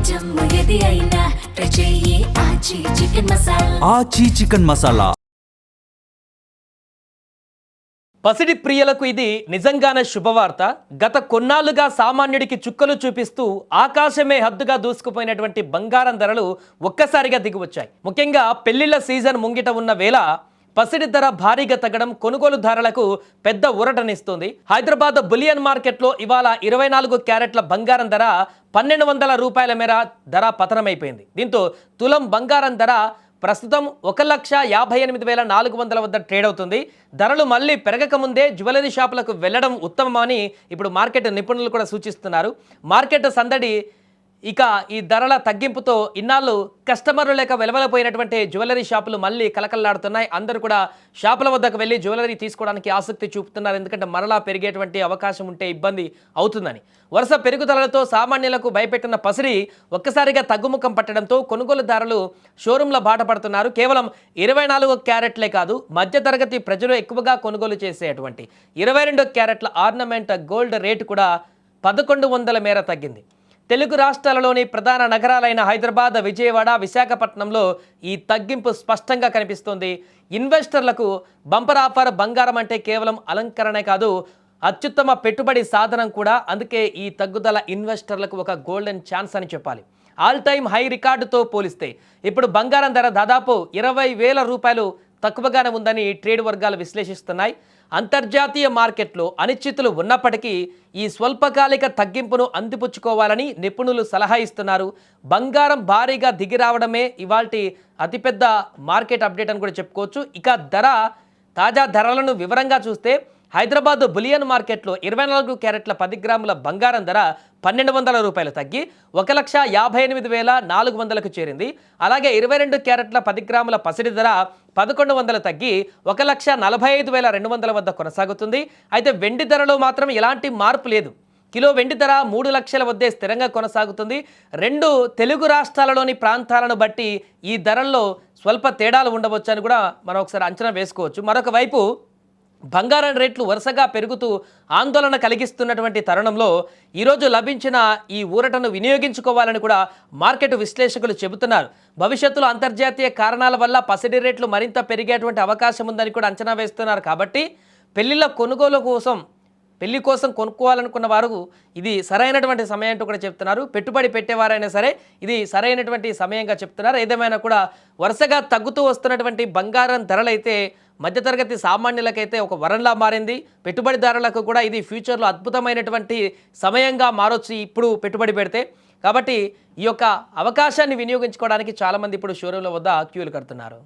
జమ్ము ఏది అయినా ట్రై చెయ్యి ఆచి చికెన్ మసాలా. ఆచి చికెన్ మసాలా. పసిడి ప్రియులకు ఇది నిజంగానే శుభవార్త. గత కొన్నాళ్లుగా సామాన్యుడికి చుక్కలు చూపిస్తూ ఆకాశమే హద్దుగా దూసుకుపోయినటువంటి బంగారం ధరలు ఒక్కసారిగా దిగివచ్చాయి. ముఖ్యంగా పెళ్లిళ్ల సీజన్ ముంగిట ఉన్న వేళ పసిడి ధర భారీగా తగ్గడం కొనుగోలుదారులకు పెద్ద ఊరటనిస్తుంది. హైదరాబాద్ బులియన్ మార్కెట్లో ఇవాళ 24 క్యారెట్ల బంగారం ధర 1200 రూపాయల మేర ధర పతనమైపోయింది. దీంతో తులం బంగారం ధర ప్రస్తుతం 1,58,400 వద్ద ట్రేడ్ అవుతుంది. ధరలు మళ్ళీ పెరగకముందే జ్యువెలరీ షాపులకు వెళ్లడం ఉత్తమమని ఇప్పుడు మార్కెట్ నిపుణులు కూడా సూచిస్తున్నారు. మార్కెట్ సందడి ఇక ఈ ధరల తగ్గింపుతో ఇన్నాళ్ళు కస్టమర్లు లేక వెలవలపోయినటువంటి జ్యువెలరీ షాపులు మళ్ళీ కలకల్లాడుతున్నాయి. అందరూ కూడా షాపుల వద్దకు వెళ్ళి జ్యువెలరీ తీసుకోవడానికి ఆసక్తి చూపుతున్నారు. ఎందుకంటే మరలా పెరిగేటువంటి అవకాశం ఉంటే ఇబ్బంది అవుతుందని. వరుస పెరుగుదలతో సామాన్యులకు భయపెట్టిన పసిడి ఒక్కసారిగా తగ్గుముఖం పట్టడంతో కొనుగోలుదారులు షోరూంల బాట పడుతున్నారు. కేవలం 24 క్యారెట్లే కాదు, మధ్యతరగతి ప్రజలు ఎక్కువగా కొనుగోలు చేసేటువంటి 22 క్యారెట్ల ఆర్నమెంట్ గోల్డ్ రేటు కూడా 1100 మేర తగ్గింది. తెలుగు రాష్ట్రాలలోని ప్రధాన నగరాలైన హైదరాబాద్, విజయవాడ, విశాఖపట్నంలో ఈ తగ్గింపు స్పష్టంగా కనిపిస్తోంది. ఇన్వెస్టర్లకు బంపర్ ఆఫర్. బంగారం అంటే కేవలం అలంకరణే కాదు, అత్యుత్తమ పెట్టుబడి సాధనం కూడా. అందుకే ఈ తగ్గుదల ఇన్వెస్టర్లకు ఒక గోల్డెన్ ఛాన్స్ అని చెప్పాలి. ఆల్ టైమ్ హై రికార్డుతో పోలిస్తే ఇప్పుడు బంగారం ధర దాదాపు 20,000 రూపాయలు తక్కువగానే ఉందని ట్రేడ్ వర్గాలు విశ్లేషిస్తున్నాయి. అంతర్జాతీయ మార్కెట్లో అనిశ్చితులు ఉన్నప్పటికీ ఈ స్వల్పకాలిక తగ్గింపును అందిపుచ్చుకోవాలని నిపుణులు సలహా ఇస్తున్నారు. బంగారం భారీగా దిగిరావడమే ఇవాల్టి అతిపెద్ద మార్కెట్ అప్డేట్ అని కూడా చెప్పుకోవచ్చు. ఇక తాజా ధరలను వివరంగా చూస్తే హైదరాబాద్ బులియన్ మార్కెట్లో 24 క్యారెట్ల 10 గ్రాముల బంగారం ధర 1,200 రూపాయలు తగ్గి 1,58,400కు చేరింది. అలాగే 22 క్యారెట్ల 10 గ్రాముల పసిడి ధర 1,100 తగ్గి 1,45,200 వద్ద కొనసాగుతుంది. అయితే వెండి ధరలో మాత్రం ఎలాంటి మార్పు లేదు. కిలో వెండి ధర 3 లక్షల వద్దే స్థిరంగా కొనసాగుతుంది. రెండు తెలుగు రాష్ట్రాలలోని ప్రాంతాలను బట్టి ఈ ధరల్లో స్వల్ప తేడాలు ఉండవచ్చు అని కూడా మనం ఒకసారి అంచనా వేసుకోవచ్చు. మరొక వైపు బంగారం రేట్లు వరుసగా పెరుగుతూ ఆందోళన కలిగిస్తున్నటువంటి తరుణంలో ఈరోజు లభించిన ఈ ఊరటను వినియోగించుకోవాలని కూడా మార్కెట్ విశ్లేషకులు చెబుతున్నారు. భవిష్యత్తులో అంతర్జాతీయ కారణాల వల్ల పసిడి రేట్లు మరింత పెరిగేటువంటి అవకాశం ఉందని కూడా అంచనా వేస్తున్నారు. కాబట్టి పెళ్లి కోసం కొనుక్కోవాలనుకున్న వారు ఇది సరైనటువంటి సమయం అంటూ కూడా చెప్తున్నారు. పెట్టుబడి పెట్టేవారైనా సరే ఇది సరైనటువంటి సమయంగా చెప్తున్నారు. ఏదేమైనా కూడా వరుసగా తగ్గుతూ వస్తున్నటువంటి బంగారం ధరలైతే మధ్యతరగతి సామాన్యులకైతే ఒక వరంలా మారింది. పెట్టుబడిదారులకు కూడా ఇది ఫ్యూచర్లో అద్భుతమైనటువంటి సమయంగా మారొచ్చు ఇప్పుడు పెట్టుబడి పెడితే. కాబట్టి ఈ యొక్క అవకాశాన్ని వినియోగించుకోవడానికి చాలామంది ఇప్పుడు షోరూంల వద్ద క్యూలు కడుతున్నారు.